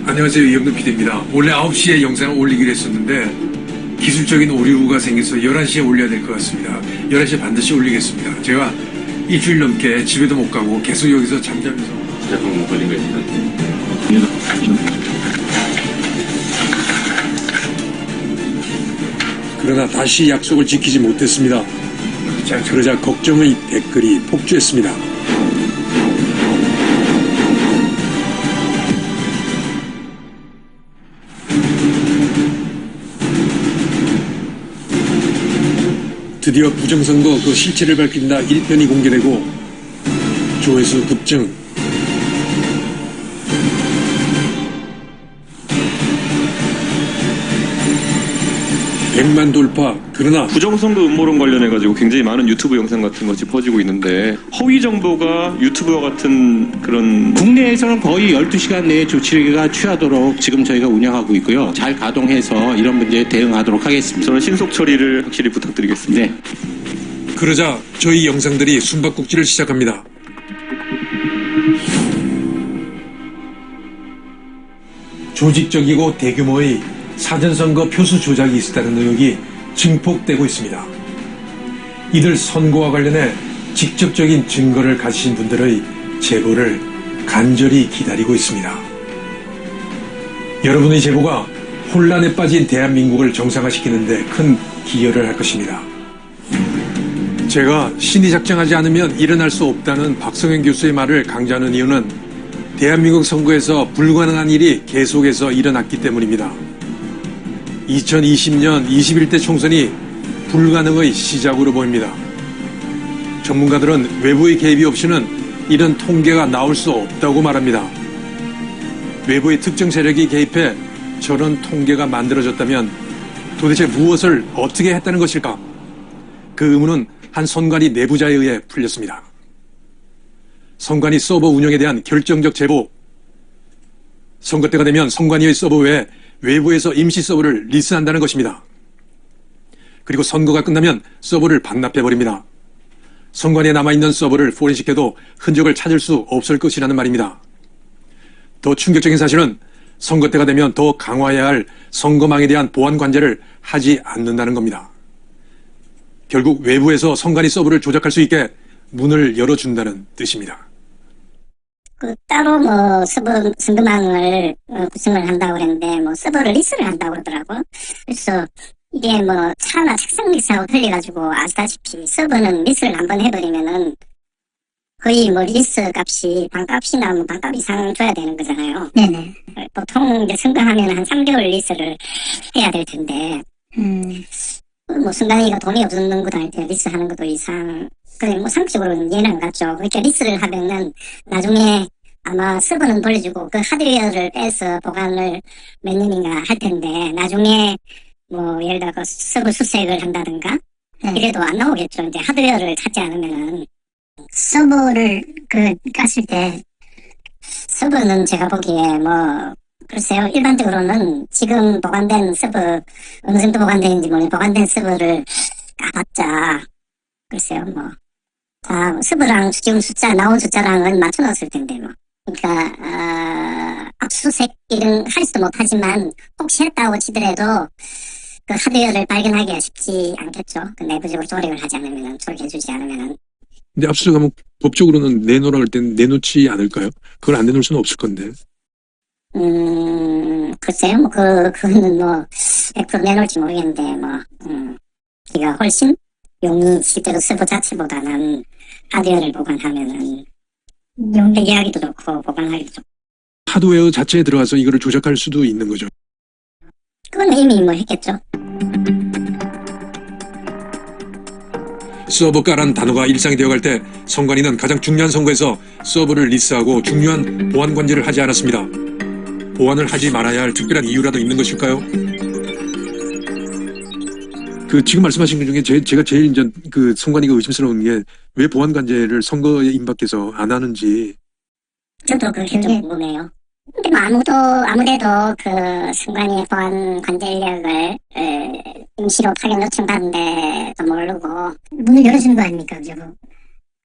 안녕하세요. 이영돈 PD입니다. 원래 9시에 영상을 올리기로 했었는데 기술적인 오류가 생겨서 11시에 올려야 될 것 같습니다. 11시에 반드시 올리겠습니다. 제가 일주일 넘게 집에도 못 가고 계속 여기서 잠자면서 제품 못 걸린 거 있어요. 그러나 다시 약속을 지키지 못했습니다. 그러자 걱정의 댓글이 폭주했습니다. 드디어 부정선거 그 실체를 밝힌다 1편이 공개되고 조회수 급증. 100만 돌파. 그러나 부정선거 음모론 관련해가지고 굉장히 많은 유튜브 영상 같은 것이 퍼지고 있는데 허위 정보가 유튜브와 같은 그런 국내에서는 거의 12시간 내에 조치가 취하도록 지금 저희가 운영하고 있고요. 잘 가동해서 이런 문제에 대응하도록 하겠습니다. 저는 신속 처리를 확실히 부탁드리겠습니다. 네. 그러자 저희 영상들이 숨바꼭질을 시작합니다. 조직적이고 대규모의 사전선거 표수 조작이 있었다는 의혹이 증폭되고 있습니다. 이들 선거와 관련해 직접적인 증거를 가지신 분들의 제보를 간절히 기다리고 있습니다. 여러분의 제보가 혼란에 빠진 대한민국을 정상화시키는 데 큰 기여를 할 것입니다. 제가 신이 작정하지 않으면 일어날 수 없다는 박성현 교수의 말을 강조하는 이유는 대한민국 선거에서 불가능한 일이 계속해서 일어났기 때문입니다. 2020년 21대 총선이 불가능의 시작으로 보입니다. 전문가들은 외부의 개입이 없이는 이런 통계가 나올 수 없다고 말합니다. 외부의 특정 세력이 개입해 저런 통계가 만들어졌다면 도대체 무엇을 어떻게 했다는 것일까? 그 의문은 한 선관위 내부자에 의해 풀렸습니다. 선관위 서버 운영에 대한 결정적 제보. 선거 때가 되면 선관위의 서버 외에 외부에서 임시 서버를 리스한다는 것입니다. 그리고 선거가 끝나면 서버를 반납해버립니다. 선관위에 남아있는 서버를 포렌식해도 흔적을 찾을 수 없을 것이라는 말입니다. 더 충격적인 사실은 선거 때가 되면 더 강화해야 할 선거망에 대한 보안 관제를 하지 않는다는 겁니다. 결국 외부에서 선관위 서버를 조작할 수 있게 문을 열어준다는 뜻입니다. 따로 선거망을 구성을 한다고 그랬는데 서버를 리스를 한다고 그러더라고요. 그래서 이게 차나 책상 리스하고 틀려가지고 아시다시피 서버는 리스를 한번 해버리면은 거의 뭐 리스 값이 반값이나 뭐 반값 이상 줘야 되는 거잖아요. 네네. 보통 이제 승강하면 한 3개월 리스를 해야 될 텐데, 뭐 승강이가 돈이 없는 것도 아닐 때 리스 하는 것도 이상, 그래 뭐 상식적으로는 이해는 안 갔죠. 그러니까 리스를 하면은 나중에 아마 서버는 돌려주고 그 하드웨어를 빼서 보관을 몇 년인가 할 텐데, 나중에 뭐 예를 들어 그 서버 수색을 한다든가 이래도 안 나오겠죠. 이제 하드웨어를 찾지 않으면은. 서버를 깠을 때 서버는 제가 보기에 뭐 글쎄요, 일반적으로는 지금 보관된 서버 어느 정도 보관되는지 모르겠는데 보관된 서버를 까봤자 글쎄요 뭐 다 서버랑 지금 숫자 나온 숫자랑은 맞춰놨을 텐데 뭐. 그러니까 압수수색 이런 하지도 못하지만 혹시 했다고 치더라도 그 하드웨어를 발견하기가 쉽지 않겠죠. 그 내부적으로 조립을 하지 않으면은, 조립해주지 않으면은. 근데 압수수색하면 법적으로는 내놓으라 할 때는 내놓지 않을까요? 그걸 안 내놓을 수는 없을 건데. 글쎄요, 뭐, 그거는 뭐, 100% 내놓을지 모르겠는데, 뭐, 기가 훨씬 용이 실제로 서버 자체보다는 하드웨어를 보관하면은, 해결하기도 좋고, 보관하기도 좋고. 하드웨어 자체에 들어가서 이거를 조작할 수도 있는 거죠. 그건 이미 뭐 했겠죠. 서버 까란 단어가 일상이 되어갈 때 선관위는 가장 중요한 선거에서 서버를 리스하고 중요한 보안 관제를 하지 않았습니다. 보안을 하지 말아야 할 특별한 이유라도 있는 것일까요? 지금 말씀하신 것 중에 제가 제일 이제 선관위가 의심스러운 게 왜 보안 관제를 선거에 임박해서 안 하는지. 저도 그게 좀 궁금해요. 근데 뭐 아무래도 그 선관위의 보안 관제 인력을 임시로 파견 요청받는데도 모르고 문을 열어주는 거 아닙니까, 그죠?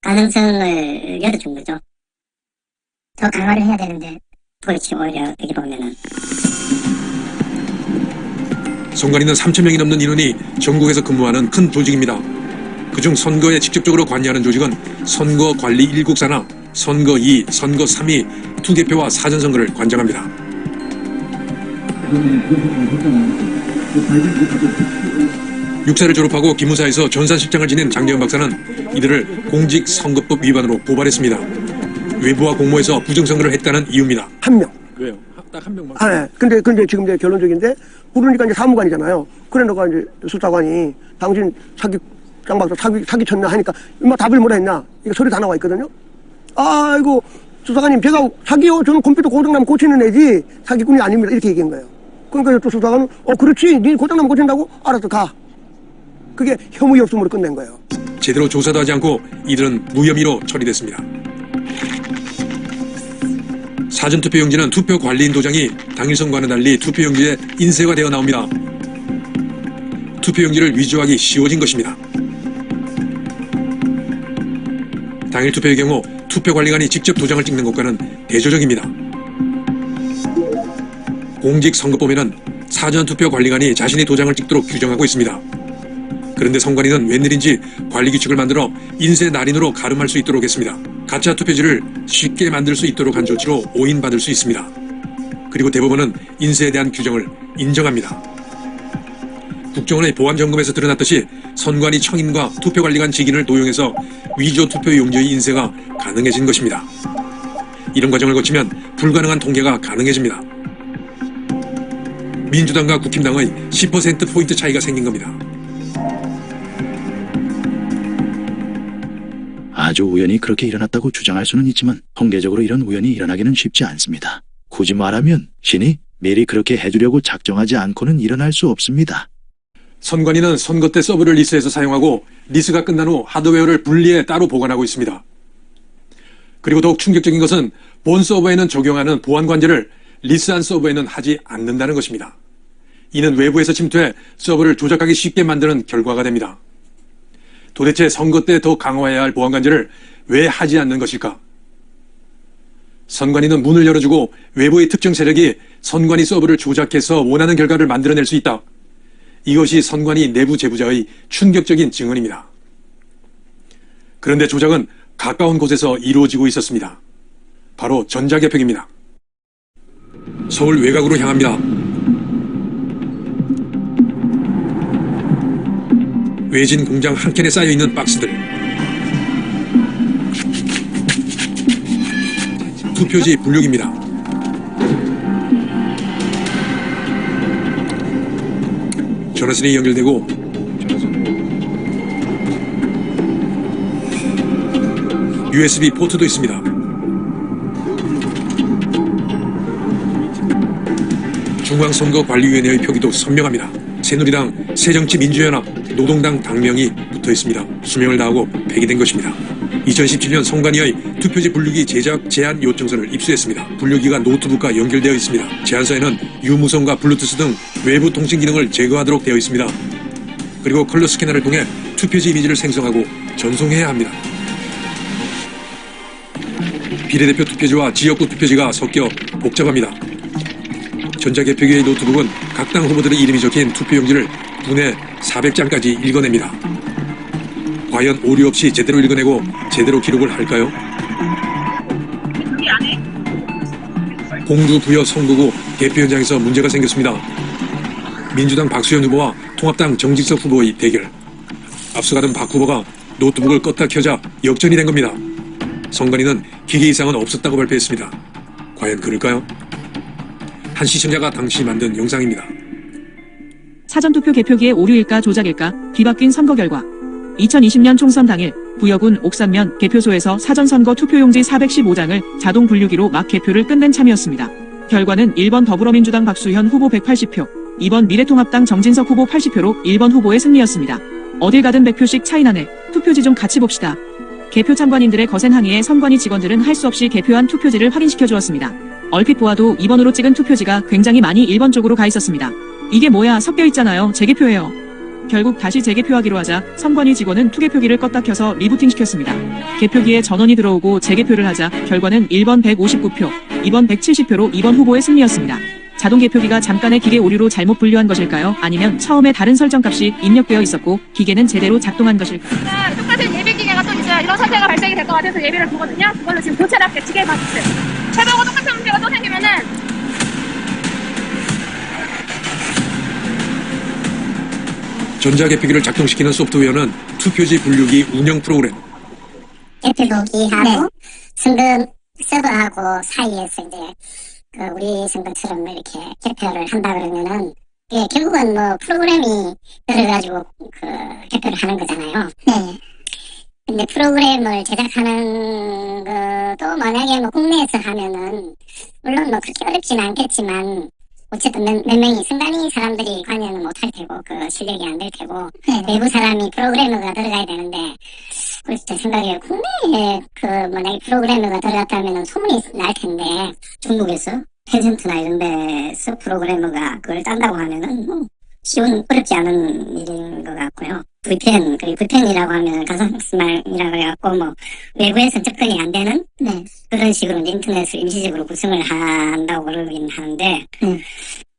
가능성을 열어준 거죠. 더 강화를 해야 되는데 그렇지 오히려 어떻게 보면은. 선관위는 3,000명이 넘는 인원이 전국에서 근무하는 큰 조직입니다. 그중 선거에 직접적으로 관여하는 조직은 선거관리 1국사나 선거 2, 선거 3위 투개표와 사전선거를 관장합니다. 육사를 졸업하고 기무사에서 전산실장을 지낸 장재현 박사는 이들을 공직선거법 위반으로 고발했습니다. 외부와 공모해서 부정선거를 했다는 이유입니다. 한 명. 왜요? 딱 한 명만. 네. 근데 지금 이제 결론적인데, 부르니까 이제 사무관이잖아요. 그래, 너가 이제 수사관이 당신 장 박사 사기 쳤나 하니까, 인마 답을 뭐라 했나? 이거 소리 다 나와 있거든요. 아이고, 수사관님, 제가 사기요? 저는 컴퓨터 고장나면 고치는 애지, 사기꾼이 아닙니다. 이렇게 얘기한 거예요. 그러니까 또 수사관은, 그렇지. 네 고장나면 고친다고? 알았어, 가. 그게 혐의 없음으로 끝낸 거예요. 제대로 조사도 하지 않고 이들은 무혐의로 처리됐습니다. 사전투표용지는 투표관리인 도장이 당일 선거와는 달리 투표용지에 인쇄가 되어 나옵니다. 투표용지를 위조하기 쉬워진 것입니다. 당일 투표의 경우 투표관리관이 직접 도장을 찍는 것과는 대조적입니다. 공직선거법에는 사전투표관리관이 자신이 도장을 찍도록 규정하고 있습니다. 그런데 선관위는 웬일인지 관리규칙을 만들어 인쇄 날인으로 가름할 수 있도록 했습니다. 가짜 투표지를 쉽게 만들 수 있도록 한 조치로 오인받을 수 있습니다. 그리고 대법원은 인쇄에 대한 규정을 인정합니다. 국정원의 보안점검에서 드러났듯이 선관위 청인과 투표관리관 직인을 도용해서 위조 투표용지의 인쇄가 가능해진 것입니다. 이런 과정을 거치면 불가능한 통계가 가능해집니다. 민주당과 국힘당의 10%포인트 차이가 생긴 겁니다. 아주 우연히 그렇게 일어났다고 주장할 수는 있지만 통계적으로 이런 우연이 일어나기는 쉽지 않습니다. 굳이 말하면 신이 미리 그렇게 해주려고 작정하지 않고는 일어날 수 없습니다. 선관위는 선거 때 서버를 리스해서 사용하고 리스가 끝난 후 하드웨어를 분리해 따로 보관하고 있습니다. 그리고 더욱 충격적인 것은 본 서버에는 적용하는 보안 관제를 리스한 서버에는 하지 않는다는 것입니다. 이는 외부에서 침투해 서버를 조작하기 쉽게 만드는 결과가 됩니다. 도대체 선거 때 더 강화해야 할 보안 관제를 왜 하지 않는 것일까? 선관위는 문을 열어주고 외부의 특정 세력이 선관위 서버를 조작해서 원하는 결과를 만들어낼 수 있다. 이것이 선관위 내부 제보자의 충격적인 증언입니다. 그런데 조작은 가까운 곳에서 이루어지고 있었습니다. 바로 전자개표기입니다. 서울 외곽으로 향합니다. 외진 공장 한 켠에 쌓여있는 박스들. 투표지 분류기입니다. 전화선이 연결되고 USB 포트도 있습니다. 중앙선거관리위원회의 표기도 선명합니다. 새누리당, 새정치민주연합, 노동당 당명이 붙어 있습니다. 수명을 다하고 폐기된 것입니다. 2017년 선관위의 투표지 분류기 제작 제한 요청서를 입수했습니다. 분류기가 노트북과 연결되어 있습니다. 제안서에는 유무선과 블루투스 등 외부 통신 기능을 제거하도록 되어 있습니다. 그리고 컬러 스캐너를 통해 투표지 이미지를 생성하고 전송해야 합니다. 비례대표 투표지와 지역구 투표지가 섞여 복잡합니다. 전자개표기의 노트북은 각 당 후보들의 이름이 적힌 투표용지를 분해 400장까지 읽어냅니다. 과연 오류 없이 제대로 읽어내고 제대로 기록을 할까요? 공주 부여 선거구 개표 현장에서 문제가 생겼습니다. 민주당 박수현 후보와 통합당 정직석 후보의 대결. 앞서가던 박 후보가 노트북을 껐다 켜자 역전이 된 겁니다. 선관위는 기계 이상은 없었다고 발표했습니다. 과연 그럴까요? 한 시청자가 당시 만든 영상입니다. 사전투표 개표기의 오류일까 조작일까 뒤바뀐 선거 결과 2020년 총선 당일 부여군 옥산면 개표소에서 사전선거 투표용지 415장을 자동 분류기로 막 개표를 끝낸 참이었습니다. 결과는 1번 더불어민주당 박수현 후보 180표, 2번 미래통합당 정진석 후보 80표로 1번 후보의 승리였습니다. 어딜 가든 100표씩 차이 나네. 투표지 좀 같이 봅시다. 개표 참관인들의 거센 항의에 선관위 직원들은 할 수 없이 개표한 투표지를 확인시켜 주었습니다. 얼핏 보아도 2번으로 찍은 투표지가 굉장히 많이 1번 쪽으로 가 있었습니다. 이게 뭐야, 섞여 있잖아요. 재개표예요. 결국 다시 재개표하기로 하자 선관위 직원은 투개표기를 껐다 켜서 리부팅 시켰습니다. 개표기에 전원이 들어오고 재개표를 하자 결과는 1번 159표, 2번 170표로 2번 후보의 승리였습니다. 자동 개표기가 잠깐의 기계 오류로 잘못 분류한 것일까요? 아니면 처음에 다른 설정값이 입력되어 있었고 기계는 제대로 작동한 것일까요? 똑같은 예비 기계가 또 이제 이런 사태가 발생이 될 것 같아서 예비를 보거든요. 그걸로 지금 교체를 할게 기계에 맞췄어요. 해보고 똑같은 문제가 또 생기면은 전자개표기를 작동시키는 소프트웨어는 투표지 분류기 운영 프로그램. 개표기하고 선거 서버하고 사이에서 이제 우리 선거처럼 이렇게 개표를 한다 그러면은 결국은 뭐 프로그램이 들어가지고 개표를 하는 거잖아요. 네. 근데 프로그램을 제작하는 것도 만약에 뭐 국내에서 하면은 물론 뭐 그렇게 어렵지는 않겠지만 어쨌든 몇 명이 순간이 사람들이 관여는 못할 테고 실력이 안 될 테고 외부 사람이 프로그래머가 들어가야 되는데 그래서 제 생각에 국내에 만약에 프로그래머가 들어갔다면 소문이 날 텐데 중국에서 텐센트나 이런 데서 프로그래머가 그걸 딴다고 하면은 뭐 어렵지 않은 일인 것 같고요. VPN이라고 하면 가상스말이라고 해갖고 뭐 외부에서 접근이 안 되는 그런 식으로 이제 인터넷을 임시적으로 구성을 한다고 그러긴 하는데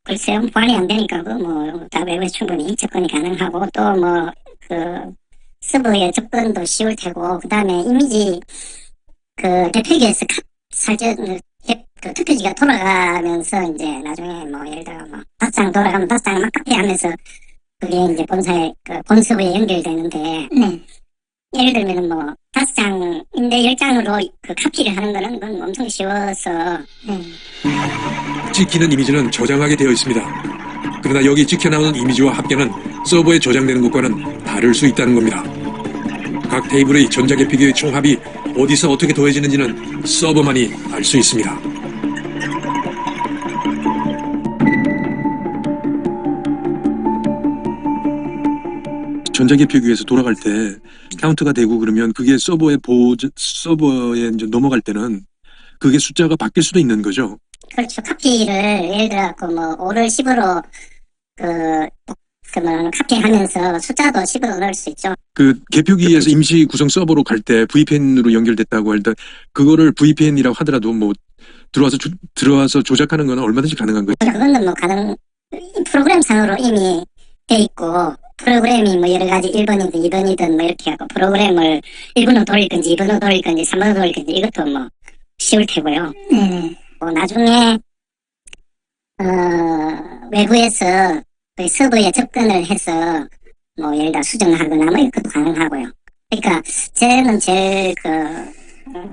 글쎄요, 보안이 안 되니까 다 외부에서 충분히 접근이 가능하고 또 서버의 접근도 쉬울 테고 그 다음에 이미지 대표기에서 투표지가 돌아가면서 이제 나중에 예를 들어 5장 돌아가면 5장 막 카피하면서 그게 이제 본사에 본서버에 연결되는데 예를 들면은 5장인데 10장으로 카피를 하는 거는 그건 엄청 쉬워서 찍히는 이미지는 저장하게 되어 있습니다. 그러나 여기 찍혀 나오는 이미지와 합계는 서버에 저장되는 것과는 다를 수 있다는 겁니다. 각 테이블의 전자개표기의 총합이 어디서 어떻게 더해지는지는 서버만이 알 수 있습니다. 전자개표기에서 돌아갈 때 카운트가 되고 그러면 그게 서버에 이제 넘어갈 때는 그게 숫자가 바뀔 수도 있는 거죠. 그렇죠. 카피를 예를 들어 5를 10으로 카피하면서 숫자도 10으로 넣을 수 있죠. 개표기에서 임시 구성 서버로 갈 때 VPN으로 연결됐다고 할 때 그거를 VPN이라고 하더라도 들어와서 조작하는 건 얼마든지 가능한 거죠. 그거는 프로그램상으로 이미 돼 있고 프로그램이 여러 가지 1번이든 2번이든 이렇게 하고 프로그램을 1번으로 돌릴 건지 2번으로 돌릴 건지 3번으로 돌릴 건지 이것도 쉬울 테고요. 나중에 외부에서 서버에 접근을 해서 예를 들어 수정하거나 이것도 가능하고요. 그러니까 저는 제일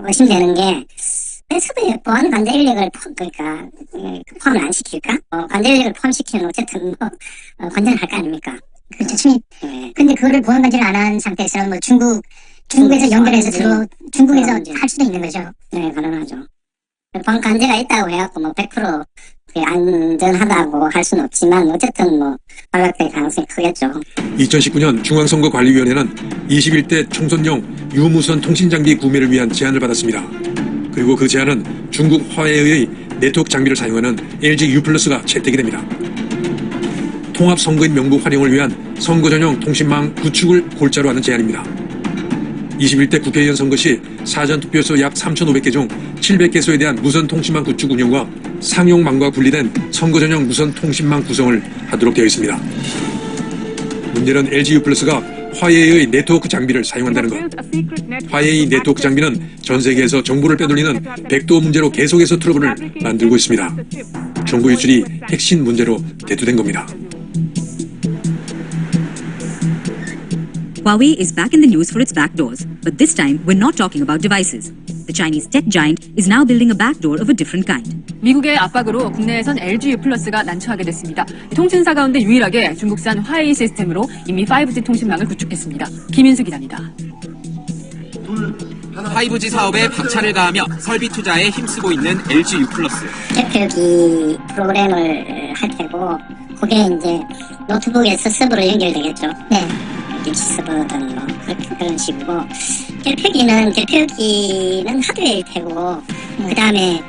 의심되는 게 서부에 보안 관제 인력을 그러니까 포함을 안 시킬까? 관제 인력을 포함시키면 어쨌든 관제를 할 거 아닙니까? 그렇죠. 침입. 근데 그거를 보안 관제를 안 한 상태에서는 뭐 중국에서 연결해서 중국에서 할 수도 있는 거죠. 네, 가능하죠. 보안 관제가 있다고 해갖고 뭐 100% 안전하다고 할 수는 없지만 어쨌든 뭐 발각될 가능성이 크겠죠. 2019년 중앙선거관리위원회는 21대 총선용 유무선 통신장비 구매를 위한 제안을 받았습니다. 그리고 그 제안은 중국 화웨이의 네트워크 장비를 사용하는 LG U+가 채택이 됩니다. 통합선거인 명부 활용을 위한 선거 전용 통신망 구축을 골자로 하는 제안입니다. 21대 국회의원 선거 시 사전투표소 약 3,500개 중 700개소에 대한 무선 통신망 구축 운영과 상용망과 분리된 선거 전용 무선 통신망 구성을 하도록 되어 있습니다. 문제는 LG U+가 화웨이의 네트워크 장비를 사용한다는 것. 화웨이 네트워크 장비는 전 세계에서 정보를 빼돌리는 백도어 문제로 계속해서 트러블을 만들고 있습니다. 정보 유출이 핵심 문제로 대두된 겁니다. Huawei is back in the news for its backdoors, but this time we're not talking about devices. The Chinese tech giant is now building a backdoor of a different kind. 미국의 압박으로 국내에선 LG U+가 난처하게 됐습니다. 통신사 가운데 유일하게 중국산 화웨이 시스템으로 이미 5G 통신망을 구축했습니다. 김인수 기자입니다. 5G 사업에 박차를 가하며 설비 투자에 힘쓰고 있는 LG U+. 개표기 프로그램을 할 테고 그게 이제 노트북에서 서버로 연결되겠죠. 네. 서버든 뭐 그런 식이고 개표기는 하드웨어일 테고 그 다음에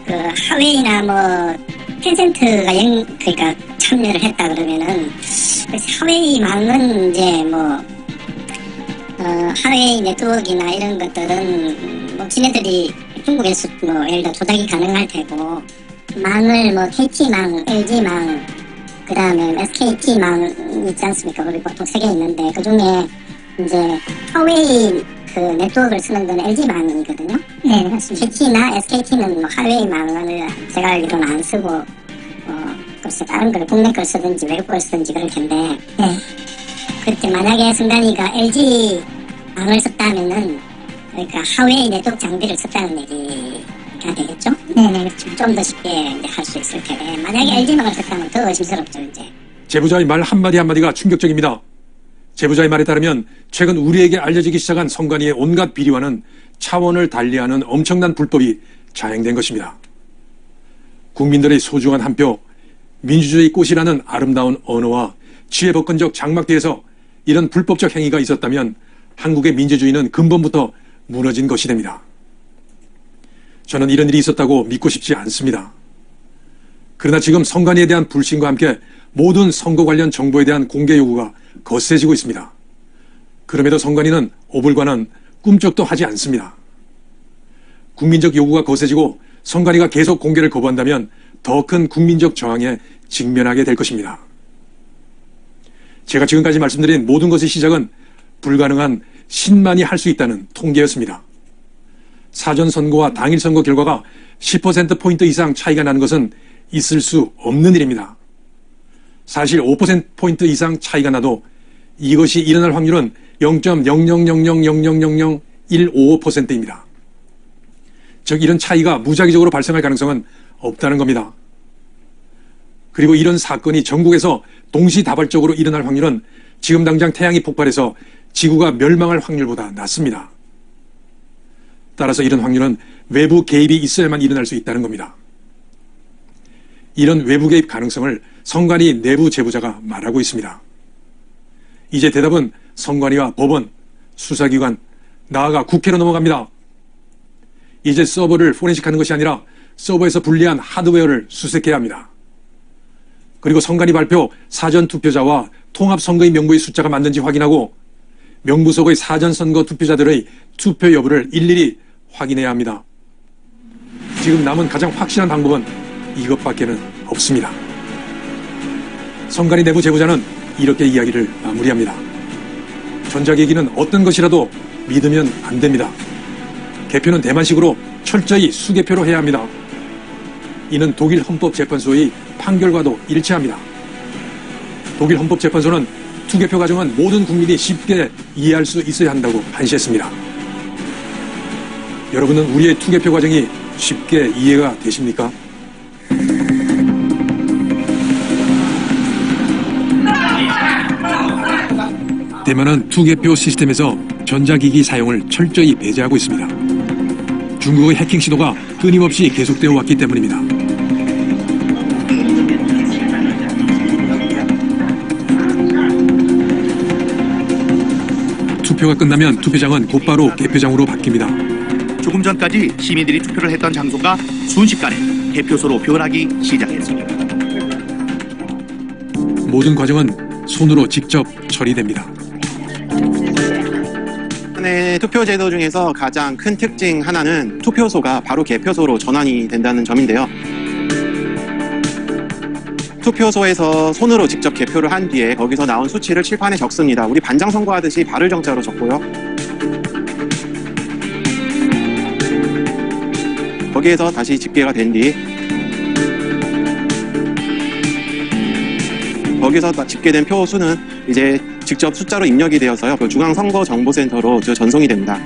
그 하웨이나 뭐 텐센트가 그러니까 참여를 했다 그러면은 하웨이 망은 이제 뭐 하웨이 네트워크나 이런 것들은 뭐 지네들이 중국에서 뭐 예를 들어 조작이 가능할 테고 망을 뭐 KT망, LG망 그 다음에 SKT망 있지 않습니까? 우리 보통 3개 있는데 그 중에 이제 하웨이 그 네트워크를 쓰는 건 LG망이거든요. 네, 맞습니다. KT나 SKT는 뭐 하웨이망을 제가 알기로는 안 쓰고 글쎄 다른 걸 국내 걸 쓰든지 외국 걸 쓰든지 그럴 텐데 네. 그때 만약에 승관이가 LG망을 썼다면은 그러니까 하웨이 네트워크 장비를 썼다는 얘기가 되겠죠? 네네, 그렇죠. 좀 더 쉽게 할 수 있을 텐데 만약에 LG망을 썼다면 더 의심스럽죠 이제. 제보자의 말 한마디가 충격적입니다. 제보자의 말에 따르면 최근 우리에게 알려지기 시작한 선관위의 온갖 비리와는 차원을 달리하는 엄청난 불법이 자행된 것입니다. 국민들의 소중한 한 표, 민주주의 꽃이라는 아름다운 언어와 지혜복권적 장막 뒤에서 이런 불법적 행위가 있었다면 한국의 민주주의는 근본부터 무너진 것이 됩니다. 저는 이런 일이 있었다고 믿고 싶지 않습니다. 그러나 지금 선관위에 대한 불신과 함께 모든 선거 관련 정보에 대한 공개 요구가 거세지고 있습니다. 그럼에도 선관위는 오불관은 꿈쩍도 하지 않습니다. 국민적 요구가 거세지고 선관위가 계속 공개를 거부한다면 더 큰 국민적 저항에 직면하게 될 것입니다. 제가 지금까지 말씀드린 모든 것의 시작은 불가능한 신만이 할 수 있다는 통계였습니다. 사전선거와 당일선거 결과가 10%포인트 이상 차이가 나는 것은 있을 수 없는 일입니다. 사실 5%포인트 이상 차이가 나도 이것이 일어날 확률은 0.00000000015%입니다. 즉 이런 차이가 무작위적으로 발생할 가능성은 없다는 겁니다. 그리고 이런 사건이 전국에서 동시다발적으로 일어날 확률은 지금 당장 태양이 폭발해서 지구가 멸망할 확률보다 낮습니다. 따라서 이런 확률은 외부 개입이 있어야만 일어날 수 있다는 겁니다. 이런 외부 개입 가능성을 선관위 내부 제보자가 말하고 있습니다. 이제 대답은 선관위와 법원, 수사기관, 나아가 국회로 넘어갑니다. 이제 서버를 포렌식하는 것이 아니라 서버에서 불리한 하드웨어를 수색해야 합니다. 그리고 선관위 발표 사전투표자와 통합선거인 명부의 숫자가 맞는지 확인하고 명부속의 사전선거 투표자들의 투표 여부를 일일이 확인해야 합니다. 지금 남은 가장 확실한 방법은 이것밖에는 없습니다. 선관위 내부 제보자는 이렇게 이야기를 마무리합니다. 전자기기는 어떤 것이라도 믿으면 안 됩니다. 개표는 대만식으로 철저히 수개표로 해야 합니다. 이는 독일 헌법재판소의 판결과도 일치합니다. 독일 헌법재판소는 투개표 과정은 모든 국민이 쉽게 이해할 수 있어야 한다고 판시했습니다. 여러분은 우리의 투개표 과정이 쉽게 이해가 되십니까? 대만은 투개표 시스템에서 전자기기 사용을 철저히 배제하고 있습니다. 중국의 해킹 시도가 끊임없이 계속되어 왔기 때문입니다. 투표가 끝나면 투표장은 곧바로 개표장으로 바뀝니다. 조금 전까지 시민들이 투표를 했던 장소가 순식간에 개표소로 변하기 시작했습니다. 모든 과정은 손으로 직접 처리됩니다. 투표 제도 중에서 가장 큰 특징 하나는 투표소가 바로 개표소로 전환이 된다는 점인데요. 투표소에서 손으로 직접 개표를 한 뒤에 거기서 나온 수치를 칠판에 적습니다. 우리 반장 선거하듯이 발을 정자로 적고요. 거기에서 다시 집계가 된 뒤 거기서 집계된 표 수는 이제 직접 숫자로 입력이 되어서요. 그 중앙선거정보센터로 전송이 됩니다.